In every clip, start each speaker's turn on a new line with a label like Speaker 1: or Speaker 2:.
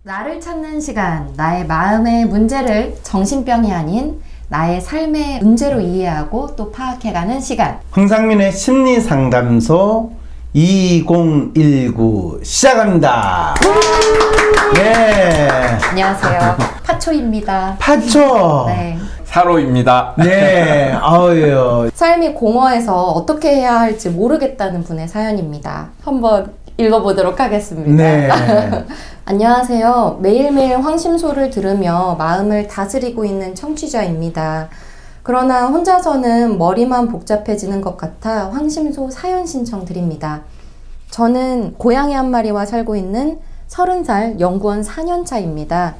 Speaker 1: 나를 찾는 시간, 나의 마음의 문제를 정신병이 아닌 나의 삶의 문제로 이해하고 또 파악해가는 시간.
Speaker 2: 황상민의 심리상담소 2019 시작합니다. 네.
Speaker 1: 안녕하세요. 파초입니다.
Speaker 2: 파초.
Speaker 1: 네.
Speaker 3: 사로입니다.
Speaker 2: 네. 아유.
Speaker 1: 삶이 공허해서 어떻게 해야 할지 모르겠다는 분의 사연입니다. 한번 읽어보도록 하겠습니다.
Speaker 2: 네.
Speaker 1: 안녕하세요. 매일매일 황심소를 들으며 마음을 다스리고 있는 청취자입니다. 그러나 혼자서는 머리만 복잡해지는 것 같아 황심소 사연 신청 드립니다. 저는 고양이 한 마리와 살고 있는 30살 연구원 4년차입니다.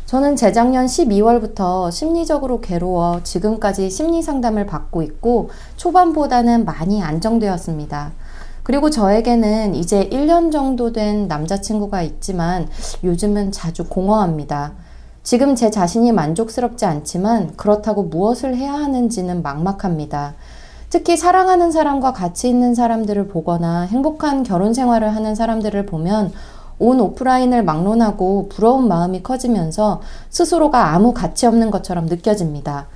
Speaker 1: 저는 재작년 12월부터 심리적으로 괴로워 지금까지 심리 상담을 받고 있고 초반보다는 많이 안정되었습니다. 그리고 저에게는 이제 1년 정도 된 남자친구가 있지만 요즘은 자주 공허합니다. 지금 제 자신이 만족스럽지 않지만 그렇다고 무엇을 해야 하는지는 막막합니다. 특히 사랑하는 사람과 같이 있는 사람들을 보거나 행복한 결혼 생활을 하는 사람들을 보면 온 오프라인을 막론하고 부러운 마음이 커지면서 스스로가 아무 가치 없는 것처럼 느껴집니다.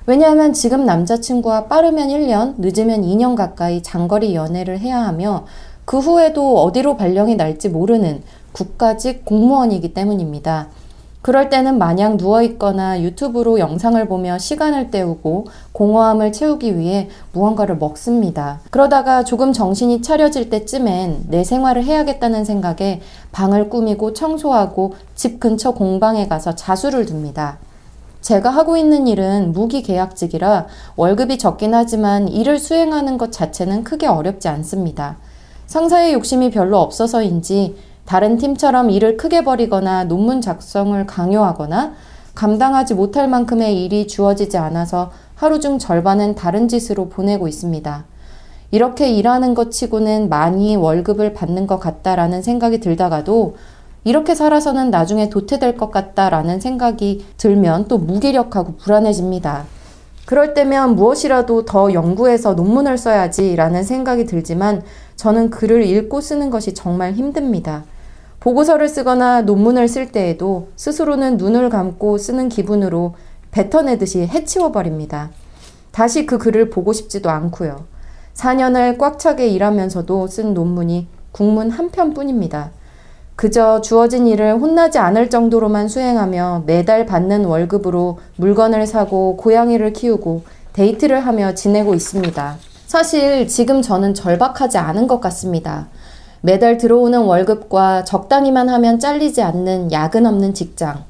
Speaker 1: 왜냐하면 지금 남자친구와 빠르면 1년, 늦으면 2년 가까이 장거리 연애를 해야 하며 그 후에도 어디로 발령이 날지 모르는 국가직 공무원이기 때문입니다. 그럴 때는 마냥 누워있거나 유튜브로 영상을 보며 시간을 때우고 공허함을 채우기 위해 무언가를 먹습니다. 그러다가 조금 정신이 차려질 때쯤엔 내 생활을 해야겠다는 생각에 방을 꾸미고 청소하고 집 근처 공방에 가서 자수를 둡니다. 제가 하고 있는 일은 무기계약직이라 월급이 적긴 하지만 일을 수행하는 것 자체는 크게 어렵지 않습니다. 상사의 욕심이 별로 없어서인지 다른 팀처럼 일을 크게 벌이거나 논문 작성을 강요하거나 감당하지 못할 만큼의 일이 주어지지 않아서 하루 중 절반은 다른 짓으로 보내고 있습니다. 이렇게 일하는 것 치고는 많이 월급을 받는 것 같다라는 생각이 들다가도 이렇게 살아서는 나중에 도태될 것 같다라는 생각이 들면 또 무기력하고 불안해집니다. 그럴 때면 무엇이라도 더 연구해서 논문을 써야지 라는 생각이 들지만 저는 글을 읽고 쓰는 것이 정말 힘듭니다. 보고서를 쓰거나 논문을 쓸 때에도 스스로는 눈을 감고 쓰는 기분으로 뱉어내듯이 해치워버립니다. 다시 그 글을 보고 싶지도 않고요. 4년을 꽉 차게 일하면서도 쓴 논문이 국문 한 편뿐입니다. 그저 주어진 일을 혼나지 않을 정도로만 수행하며 매달 받는 월급으로 물건을 사고 고양이를 키우고 데이트를 하며 지내고 있습니다. 사실 지금 저는 절박하지 않은 것 같습니다. 매달 들어오는 월급과 적당히만 하면 잘리지 않는 야근 없는 직장.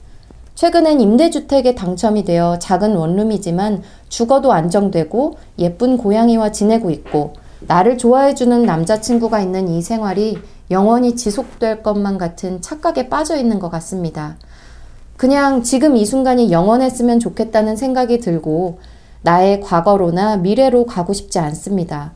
Speaker 1: 최근엔 임대주택에 당첨이 되어 작은 원룸이지만 죽어도 안정되고 예쁜 고양이와 지내고 있고 나를 좋아해주는 남자친구가 있는 이 생활이 영원히 지속될 것만 같은 착각에 빠져 있는 것 같습니다. 그냥 지금 이 순간이 영원했으면 좋겠다는 생각이 들고 나의 과거로나 미래로 가고 싶지 않습니다.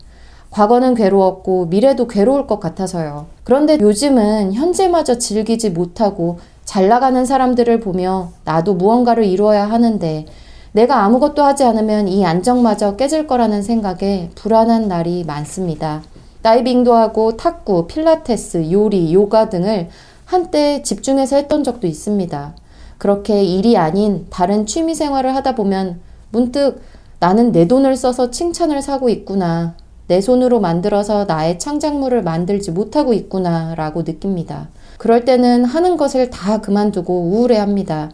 Speaker 1: 과거는 괴로웠고 미래도 괴로울 것 같아서요. 그런데 요즘은 현재마저 즐기지 못하고 잘 나가는 사람들을 보며 나도 무언가를 이루어야 하는데 내가 아무것도 하지 않으면 이 안정마저 깨질 거라는 생각에 불안한 날이 많습니다. 다이빙도 하고 탁구, 필라테스, 요리, 요가 등을 한때 집중해서 했던 적도 있습니다. 그렇게 일이 아닌 다른 취미 생활을 하다 보면 문득 나는 내 돈을 써서 칭찬을 사고 있구나. 내 손으로 만들어서 나의 창작물을 만들지 못하고 있구나 라고 느낍니다. 그럴 때는 하는 것을 다 그만두고 우울해합니다.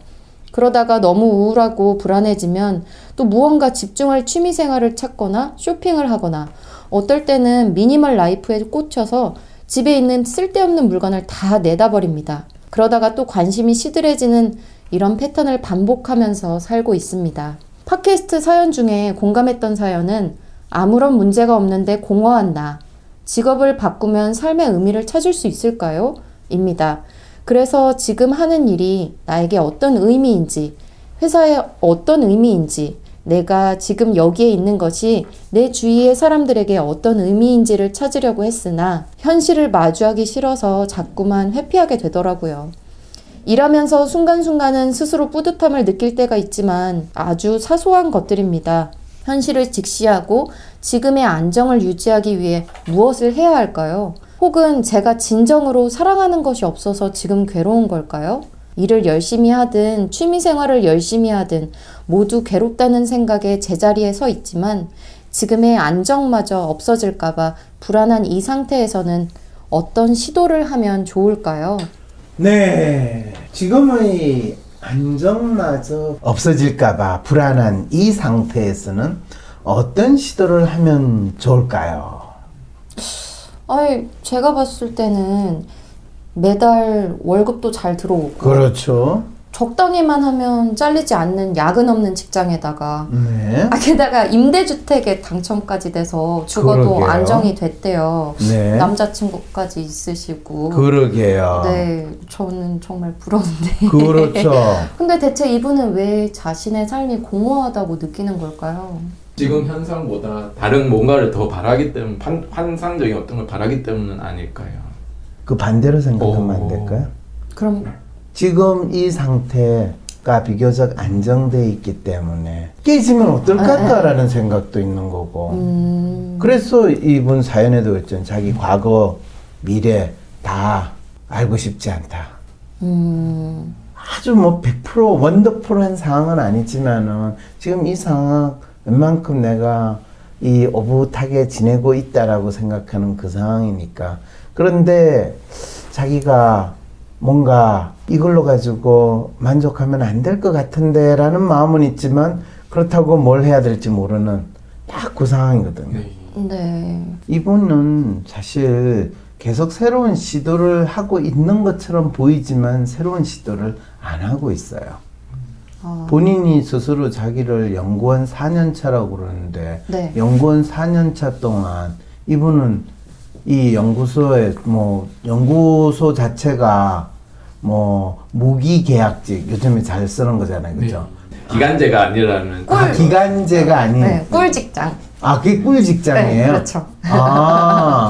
Speaker 1: 그러다가 너무 우울하고 불안해지면 또 무언가 집중할 취미 생활을 찾거나 쇼핑을 하거나 어떨 때는 미니멀 라이프에 꽂혀서 집에 있는 쓸데없는 물건을 다 내다버립니다. 그러다가 또 관심이 시들해지는 이런 패턴을 반복하면서 살고 있습니다. 팟캐스트 사연 중에 공감했던 사연은 아무런 문제가 없는데 공허한 나. 직업을 바꾸면 삶의 의미를 찾을 수 있을까요? 입니다. 그래서 지금 하는 일이 나에게 어떤 의미인지, 회사에 어떤 의미인지, 내가 지금 여기에 있는 것이 내 주위의 사람들에게 어떤 의미인지를 찾으려고 했으나 현실을 마주하기 싫어서 자꾸만 회피하게 되더라고요. 일하면서 순간순간은 스스로 뿌듯함을 느낄 때가 있지만 아주 사소한 것들입니다. 현실을 직시하고 지금의 안정을 유지하기 위해 무엇을 해야 할까요? 혹은 제가 진정으로 사랑하는 것이 없어서 지금 괴로운 걸까요? 일을 열심히 하든 취미생활을 열심히 하든 모두 괴롭다는 생각에 제자리에 서 있지만 지금의 안정마저 없어질까봐 불안한 이 상태에서는 어떤 시도를 하면 좋을까요?
Speaker 2: 네, 지금의 안정마저 없어질까봐 불안한 이 상태에서는 어떤 시도를 하면 좋을까요?
Speaker 1: 제가 봤을 때는 매달 월급도 잘 들어오고
Speaker 2: 그렇죠.
Speaker 1: 적당히만 하면 잘리지 않는 야근 없는 직장에다가
Speaker 2: 네.
Speaker 1: 게다가 임대주택에 당첨까지 돼서 죽어도
Speaker 2: 그러게요.
Speaker 1: 안정이 됐대요.
Speaker 2: 네.
Speaker 1: 남자친구까지 있으시고.
Speaker 2: 그러게요.
Speaker 1: 네, 저는 정말 부러운데.
Speaker 2: 그렇죠.
Speaker 1: 근데 대체 이분은 왜 자신의 삶이 공허하다고 느끼는 걸까요?
Speaker 3: 지금 현상보다 다른 뭔가를 더 바라기 때문에 환상적인 어떤 걸 바라기 때문은 아닐까요?
Speaker 2: 그 반대로 생각하면 안 될까요?
Speaker 1: 그럼
Speaker 2: 지금 이 상태가 비교적 안정돼 있기 때문에 깨지면 어떨까라는 생각도 있는 거고. 그래서 이분 사연에도 그랬잖아요. 자기 과거, 미래 다 알고 싶지 않다. 아주 뭐 100% 원더풀한 상황은 아니지만은 지금 이 상황 웬만큼 내가 이 오붓하게 지내고 있다라고 생각하는 그 상황이니까. 그런데 자기가 뭔가 이걸로 가지고 만족하면 안 될 것 같은데 라는 마음은 있지만 그렇다고 뭘 해야 될지 모르는 딱 그 상황이거든요.
Speaker 1: 네.
Speaker 2: 이분은 사실 계속 새로운 시도를 하고 있는 것처럼 보이지만 새로운 시도를 안 하고 있어요. 본인이 스스로 자기를 연구원 4년차라고 그러는데
Speaker 1: 네.
Speaker 2: 연구원 4년차 동안 이분은 이 연구소에 연구소 자체가 무기계약직 요즘에 잘 쓰는 거잖아요, 그죠?
Speaker 3: 네. 기간제가 아니라는.
Speaker 2: 기간제가 아닌.
Speaker 1: 네, 꿀직장.
Speaker 2: 그게 꿀직장이에요?
Speaker 1: 네, 그렇죠.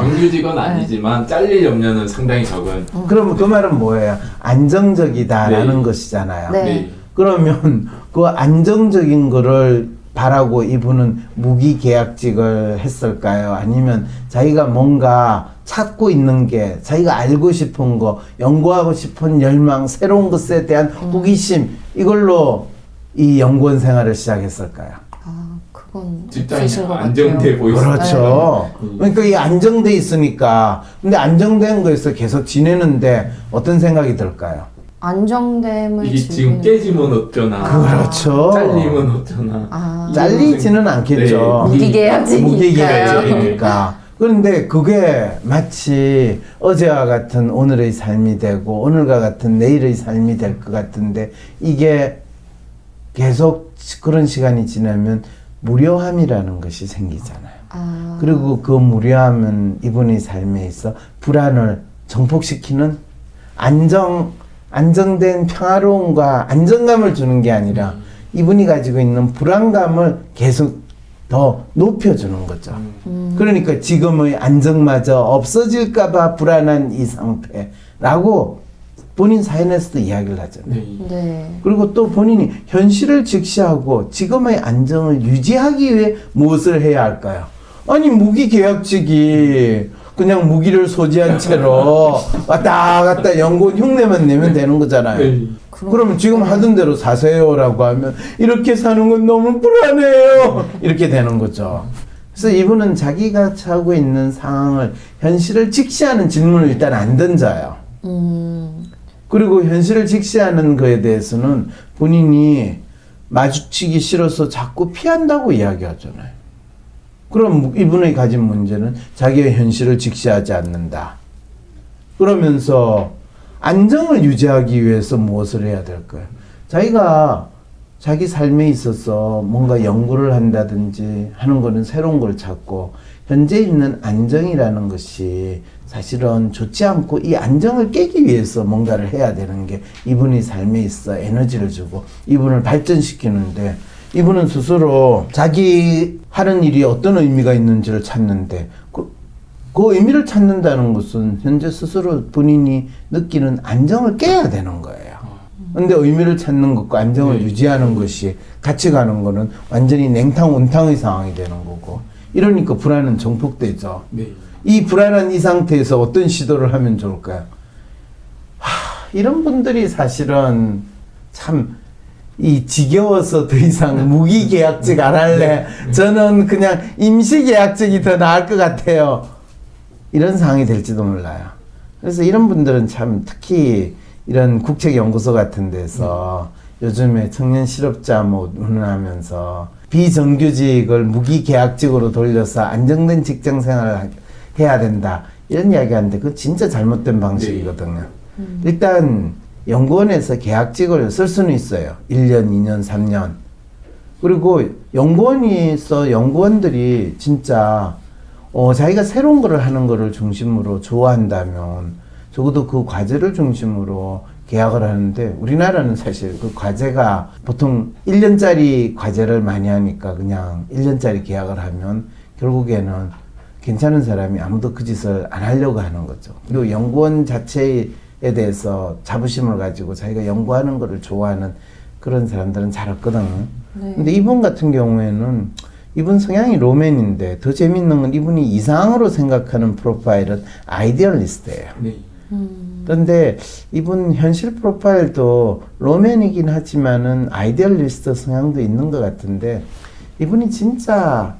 Speaker 3: 정규직은 아니지만 잘릴 염려는 상당히 적은.
Speaker 2: 그럼 그 말은 뭐예요? 안정적이다라는
Speaker 3: 네.
Speaker 2: 것이잖아요.
Speaker 1: 네.
Speaker 2: 그러면 그 안정적인 거를 바라고 이분은 무기계약직을 했을까요? 아니면 자기가 뭔가 찾고 있는 게 자기가 알고 싶은 거, 연구하고 싶은 열망, 새로운 것에 대한 호기심 이걸로 이 연구원 생활을 시작했을까요?
Speaker 1: 그건
Speaker 3: 직장이
Speaker 1: 없으신 것
Speaker 3: 안정돼
Speaker 1: 같아요.
Speaker 3: 보이죠.
Speaker 2: 그렇죠. 그러니까 이 안정돼 있으니까. 근데 안정된 거에서 계속 지내는데 어떤 생각이 들까요?
Speaker 1: 안정됨을
Speaker 3: 이게 지금 깨지면 어쩌나.
Speaker 2: 그렇죠.
Speaker 3: 잘리면 어쩌나.
Speaker 2: 잘리지는 않겠죠.
Speaker 3: 네.
Speaker 1: 무기계약직이니까요.
Speaker 2: 무기계약직이니까. 그런데 그게 마치 어제와 같은 오늘의 삶이 되고 오늘과 같은 내일의 삶이 될 것 같은데 이게 계속 그런 시간이 지나면 무료함이라는 것이 생기잖아요. 그리고 그 무료함은 이분의 삶에 있어 불안을 정복시키는 안정된 평화로움과 안정감을 주는 게 아니라 이분이 가지고 있는 불안감을 계속 더 높여주는 거죠. 그러니까 지금의 안정마저 없어질까봐 불안한 이 상태라고 본인 사연에서도 이야기를 하잖아요.
Speaker 1: 네.
Speaker 2: 그리고 또 본인이 현실을 직시하고 지금의 안정을 유지하기 위해 무엇을 해야 할까요? 아니 무기계약직이 그냥 무기를 소지한 채로 왔다 갔다 연구원 흉내만 내면 되는 거잖아요.
Speaker 3: 네.
Speaker 2: 그러면 지금 하던 대로 사세요라고 하면 이렇게 사는 건 너무 불안해요. 이렇게 되는 거죠. 그래서 이분은 자기가 처하고 있는 상황을 현실을 직시하는 질문을 일단 안 던져요. 그리고 현실을 직시하는 거에 대해서는 본인이 마주치기 싫어서 자꾸 피한다고 이야기하잖아요. 그럼 이분이 가진 문제는 자기의 현실을 직시하지 않는다. 그러면서 안정을 유지하기 위해서 무엇을 해야 될까요? 자기가 자기 삶에 있어서 뭔가 연구를 한다든지 하는 거는 새로운 걸 찾고 현재 있는 안정이라는 것이 사실은 좋지 않고 이 안정을 깨기 위해서 뭔가를 해야 되는 게 이분의 삶에 있어 에너지를 주고 이분을 발전시키는데 이분은 스스로 자기 하는 일이 어떤 의미가 있는지를 찾는데 그 의미를 찾는다는 것은 현재 스스로 본인이 느끼는 안정을 깨야 되는 거예요. 근데 의미를 찾는 것과 안정을 유지하는 것이 같이 가는 거는 완전히 냉탕 온탕의 상황이 되는 거고 이러니까 불안은 정폭되죠.
Speaker 3: 네.
Speaker 2: 이 불안한 이 상태에서 어떤 시도를 하면 좋을까요? 이런 분들이 사실은 참 이 지겨워서 더 이상 무기계약직 안 할래. 저는 그냥 임시계약직이 더 나을 것 같아요. 이런 상황이 될지도 몰라요. 그래서 이런 분들은 참 특히 이런 국책연구소 같은 데서 요즘에 청년 실업자 뭐 운운하면서 비정규직을 무기계약직으로 돌려서 안정된 직장 생활을 해야 된다. 이런 이야기 하는데 그건 진짜 잘못된 방식이거든요. 일단 연구원에서 계약직을 쓸 수는 있어요. 1년, 2년, 3년. 그리고 연구원들이 진짜 자기가 새로운 거를 하는 거를 중심으로 좋아한다면 적어도 그 과제를 중심으로 계약을 하는데 우리나라는 사실 그 과제가 보통 1년짜리 과제를 많이 하니까 그냥 1년짜리 계약을 하면 결국에는 괜찮은 사람이 아무도 그 짓을 안 하려고 하는 거죠. 그리고 연구원 자체에 대해서 자부심을 가지고 자기가 연구하는 거를 좋아하는 그런 사람들은 잘 없거든요.
Speaker 1: 네. 근데
Speaker 2: 이분 같은 경우에는 이분 성향이 로맨인데 더 재밌는 건 이분이 이상으로 생각하는 프로파일은 아이디얼리스트예요.
Speaker 3: 네.
Speaker 2: 그런데 이분 현실 프로파일도 로맨이긴 하지만은 아이디얼리스트 성향도 있는 것 같은데 이분이 진짜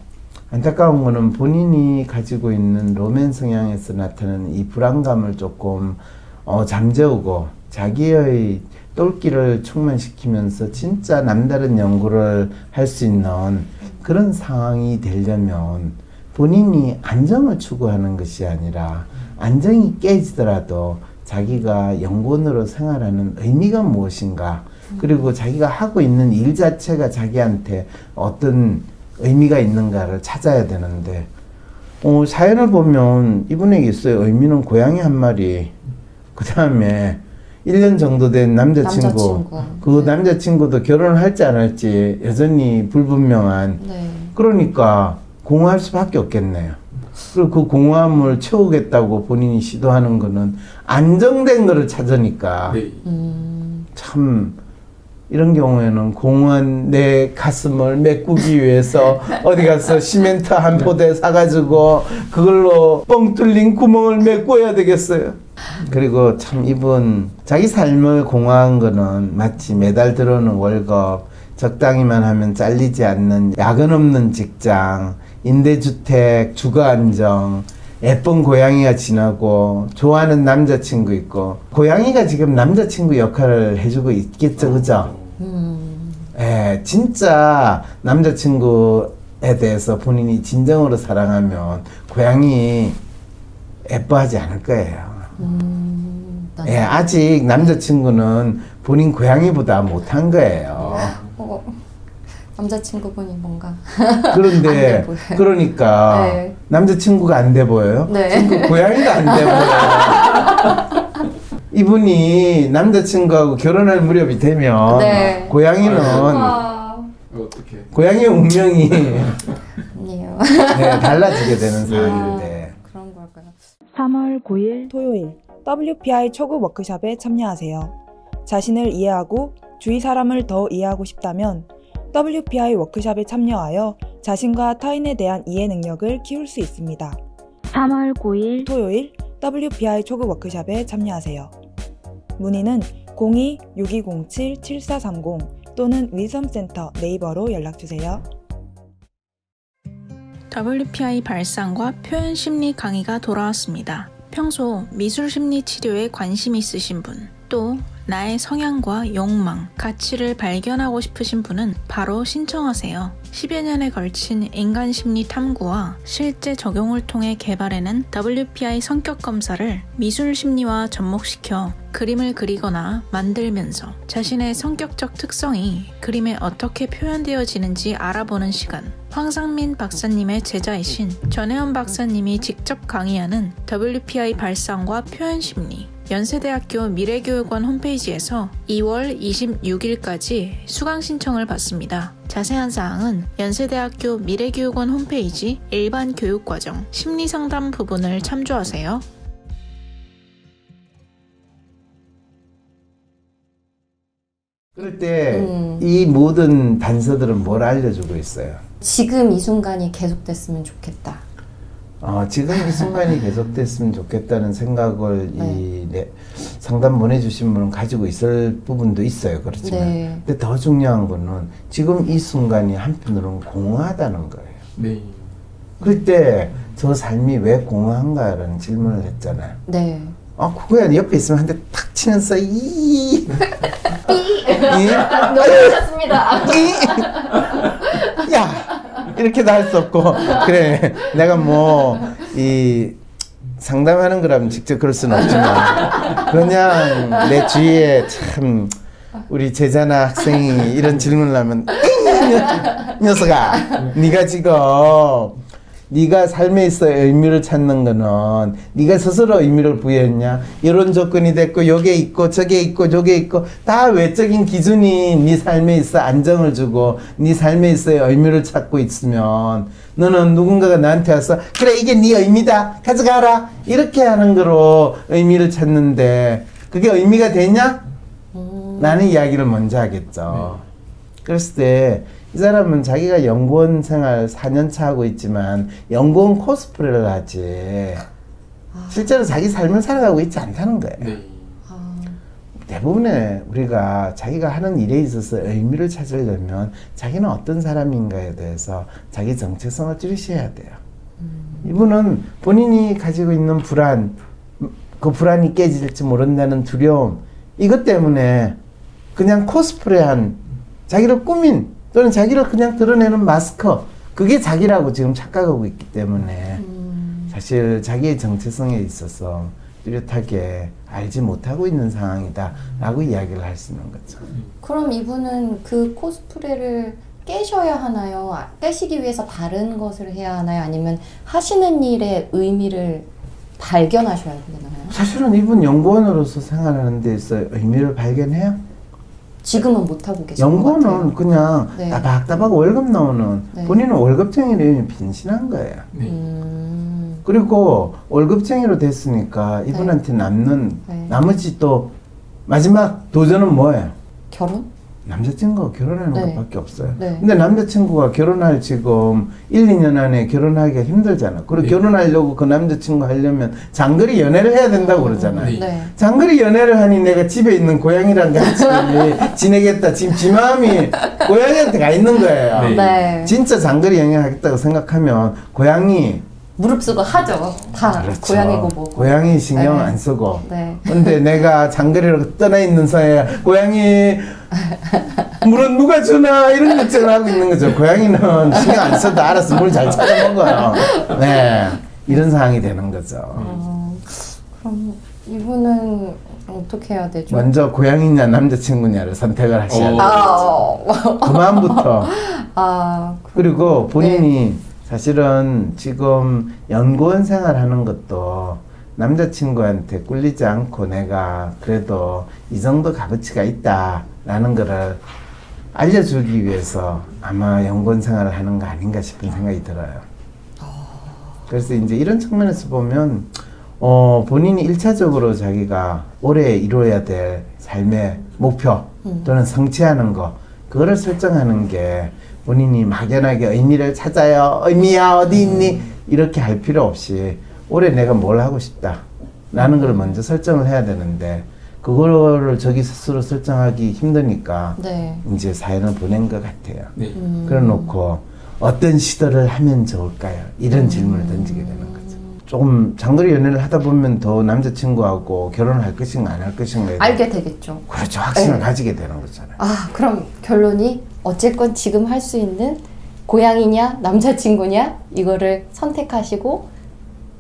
Speaker 2: 안타까운 거는 본인이 가지고 있는 로맨 성향에서 나타나는 이 불안감을 조금 잠재우고 자기의 똘끼를 충만시키면서 진짜 남다른 연구를 할 수 있는 그런 상황이 되려면 본인이 안정을 추구하는 것이 아니라 안정이 깨지더라도 자기가 연구원으로 생활하는 의미가 무엇인가 그리고 자기가 하고 있는 일 자체가 자기한테 어떤 의미가 있는가를 찾아야 되는데 사연을 보면 이분에게 있어요. 의미는 고양이 한 마리 그 다음에 1년 정도 된 남자친구. 그
Speaker 1: 네.
Speaker 2: 남자친구도 결혼을 할지 안 할지 여전히 불분명한.
Speaker 1: 네.
Speaker 2: 그러니까 공허할 수밖에 없겠네요. 그리고 그 공허함을 채우겠다고 본인이 시도하는 거는 안정된 거를 찾으니까
Speaker 3: 네.
Speaker 2: 참 이런 경우에는 공허한 내 가슴을 메꾸기 위해서 어디 가서 시멘트 한 포대 사가지고 그걸로 뻥 뚫린 구멍을 메꿔야 되겠어요. 그리고 참 이분 자기 삶을 공허한 거는 마치 매달 들어오는 월급, 적당히만 하면 잘리지 않는 야근 없는 직장, 임대주택, 주거 안정, 예쁜 고양이가 지나고 좋아하는 남자친구 있고 고양이가 지금 남자친구 역할을 해주고 있겠죠, 그죠? 예, 진짜 남자친구에 대해서 본인이 진정으로 사랑하면 고양이 예뻐하지 않을 거예요. 예, 아직 남자친구는 본인 고양이보다 못한 거예요.
Speaker 1: 남자친구분이 뭔가
Speaker 2: 그런데
Speaker 1: 안 돼 보여요.
Speaker 2: 그러니까
Speaker 1: 네.
Speaker 2: 남자친구가 안 돼 보여요?
Speaker 1: 네.
Speaker 2: 지금 그 고양이가 안 돼 보여요. 이분이 남자친구하고 결혼할 무렵이 되면
Speaker 1: 네.
Speaker 2: 고양이는
Speaker 3: 어떻게?
Speaker 2: 고양이의 운명이
Speaker 1: 아니에요.
Speaker 2: 네, 달라지게 되는 상황인데
Speaker 1: 그런 걸까요?
Speaker 4: 3월 9일 토요일 WPI 초급 워크숍에 참여하세요. 자신을 이해하고 주위 사람을 더 이해하고 싶다면 WPI 워크숍에 참여하여 자신과 타인에 대한 이해 능력을 키울 수 있습니다. 3월 9일 토요일 WPI 초급 워크숍에 참여하세요. 문의는 02-6207-7430 또는 윌섬센터 네이버로 연락주세요.
Speaker 5: WPI 발상과 표현 심리 강의가 돌아왔습니다. 평소 미술 심리 치료에 관심 있으신 분, 또 나의 성향과 욕망, 가치를 발견하고 싶으신 분은 바로 신청하세요. 10여 년에 걸친 인간 심리 탐구와 실제 적용을 통해 개발해낸 WPI 성격 검사를 미술 심리와 접목시켜 그림을 그리거나 만들면서 자신의 성격적 특성이 그림에 어떻게 표현되어지는지 알아보는 시간. 황상민 박사님의 제자이신 전혜원 박사님이 직접 강의하는 WPI 발상과 표현 심리. 연세대학교 미래교육원 홈페이지에서 2월 26일까지 수강 신청을 받습니다. 자세한 사항은 연세대학교 미래교육원 홈페이지 일반 교육과정 심리상담 부분을 참조하세요.
Speaker 2: 그럴 때 이 모든 단서들은 뭘 알려주고 있어요?
Speaker 1: 지금 이 순간이 계속됐으면 좋겠다.
Speaker 2: 지금 이 순간이 계속됐으면 좋겠다는 생각을 상담 보내주신 분은 가지고 있을 부분도 있어요. 그렇지만 근데 더 중요한 거는 지금 이 순간이 한편으로는 공허하다는 거예요.
Speaker 3: 네.
Speaker 2: 그럴 때 저 삶이 왜 공허한가라는 질문을 했잖아요.
Speaker 1: 네.
Speaker 2: 그거야 옆에 있으면 한 대 탁 치면서
Speaker 1: 놀라셨습니다.
Speaker 2: 야 이렇게도 할 수 없고 그래 내가 이 상담하는 거라면 직접 그럴 수는 없지만 그냥 내 주위에 참 우리 제자나 학생이 이런 질문을 하면 녀석아 네가 지금 네가 삶에 있어 의미를 찾는 거는 네가 스스로 의미를 부여했냐? 이런 조건이 됐고 요게 있고 저게 있고 저게 있고 다 외적인 기준이 네 삶에 있어 안정을 주고 네 삶에 있어 의미를 찾고 있으면 너는 누군가가 나한테 와서 그래 이게 네 의미다 가져가라 이렇게 하는 거로 의미를 찾는데 그게 의미가 되냐? 라는 이야기를 먼저 하겠죠. 그랬을 때 이 사람은 자기가 연구원 생활 4년차 하고 있지만 연구원 코스프레를 하지 실제로 자기 삶을 살아가고 있지 않다는 거예요.
Speaker 3: 네.
Speaker 2: 대부분의 우리가 자기가 하는 일에 있어서 의미를 찾으려면 자기는 어떤 사람인가에 대해서 자기 정체성을 뚜렷해야 돼요. 이분은 본인이 가지고 있는 불안, 그 불안이 깨질지 모른다는 두려움 이것 때문에 그냥 코스프레한 자기를 꾸민 또는 자기를 그냥 드러내는 마스크 그게 자기라고 지금 착각하고 있기 때문에 사실 자기의 정체성에 있어서 뚜렷하게 알지 못하고 있는 상황이다 라고 이야기를 할 수 있는 거죠.
Speaker 1: 그럼 이분은 그 코스프레를 깨셔야 하나요? 깨시기 위해서 다른 것을 해야 하나요? 아니면 하시는 일의 의미를 발견하셔야 되나요?
Speaker 2: 사실은 이분 연구원으로서 생활하는 데 있어 의미를 발견해요?
Speaker 1: 지금은 못하고 계신 것 같아요.
Speaker 2: 연구는 그냥 따박따박 월급 나오는 본인은 월급쟁이를 빈신한 거예요. 그리고 월급쟁이로 됐으니까 이분한테 남는 나머지 또 마지막 도전은 뭐예요?
Speaker 1: 결혼?
Speaker 2: 남자친구가 결혼하는 것밖에 없어요.
Speaker 1: 네.
Speaker 2: 근데 남자친구가 결혼할 지금 1, 2년 안에 결혼하기가 힘들잖아. 그리고 결혼하려고 그 남자친구 하려면 장거리 연애를 해야 된다고 그러잖아요.
Speaker 1: 네.
Speaker 2: 장거리 연애를 하니 내가 집에 있는 고양이랑 같이 지내겠다. 지금 지 마음이 고양이한테 가 있는 거예요.
Speaker 1: 네.
Speaker 2: 진짜 장거리 연애 하겠다고 생각하면 고양이
Speaker 1: 무릅쓰고 하죠. 다
Speaker 2: 그렇죠.
Speaker 1: 고양이고 뭐고.
Speaker 2: 고양이 신경 안 쓰고.
Speaker 1: 네.
Speaker 2: 근데 내가 장거리로 떠나 있는 사이에 고양이 물은 누가 주나 이런 걱정을 하고 있는 거죠. 고양이는 신경 안 써도 알아서 물 잘 찾아 먹어요. 네, 이런 상황이 되는 거죠.
Speaker 1: 그럼 이분은 어떻게 해야 되죠?
Speaker 2: 먼저 고양이냐 남자친구냐를 선택을 하셔야 돼요. 그 마음부터. 그리고 본인이 사실은 지금 연구원 생활하는 것도 남자친구한테 꿀리지 않고 내가 그래도 이 정도 값어치가 있다라는 거를 알려주기 위해서 아마 연구원 생활을 하는 거 아닌가 싶은 생각이 들어요. 그래서 이제 이런 측면에서 보면 본인이 1차적으로 자기가 올해 이루어야 될 삶의 목표 또는 성취하는 거 그거를 설정하는 게 본인이 막연하게 의미를 찾아요. 의미야 어디 있니? 이렇게 할 필요 없이 올해 내가 뭘 하고 싶다 라는 걸 먼저 설정을 해야 되는데 그거를 저기 스스로 설정하기 힘드니까 이제 사연을 보낸 것 같아요. 그래 놓고 어떤 시도를 하면 좋을까요? 이런 질문을 던지게 되는 거죠. 조금 장거리 연애를 하다 보면 더 남자친구하고 결혼을 할 것인가 안 할 것인가
Speaker 1: 알게 되겠죠.
Speaker 2: 그렇죠. 확신을 가지게 되는 거잖아요.
Speaker 1: 그럼 결론이 어쨌건 지금 할 수 있는 고양이냐 남자친구냐 이거를 선택하시고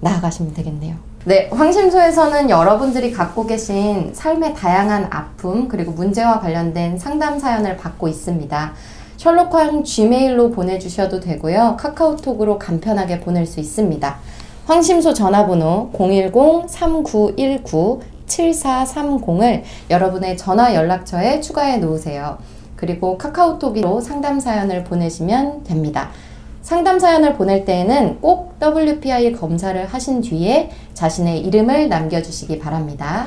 Speaker 1: 나아가시면 되겠네요. 네, 황심소에서는 여러분들이 갖고 계신 삶의 다양한 아픔 그리고 문제와 관련된 상담 사연을 받고 있습니다. 셜록황 gmail로 보내주셔도 되고요. 카카오톡으로 간편하게 보낼 수 있습니다. 황심소 전화번호 010-3919-7430을 여러분의 전화 연락처에 추가해 놓으세요. 그리고 카카오톡으로 상담 사연을 보내시면 됩니다. 상담 사연을 보낼 때에는 꼭 WPI 검사를 하신 뒤에 자신의 이름을 남겨주시기 바랍니다.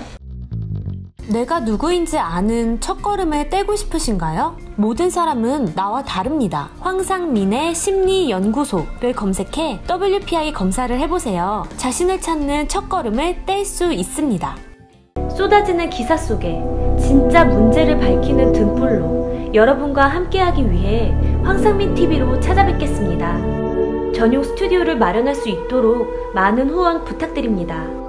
Speaker 6: 내가 누구인지 아는 첫걸음을 떼고 싶으신가요? 모든 사람은 나와 다릅니다. 황상민의 심리연구소를 검색해 WPI 검사를 해보세요. 자신을 찾는 첫걸음을 뗄 수 있습니다. 쏟아지는 기사 속에 진짜 문제를 밝히는 등불로 여러분과 함께하기 위해 황상민TV로 찾아뵙겠습니다. 전용 스튜디오를 마련할 수 있도록 많은 후원 부탁드립니다.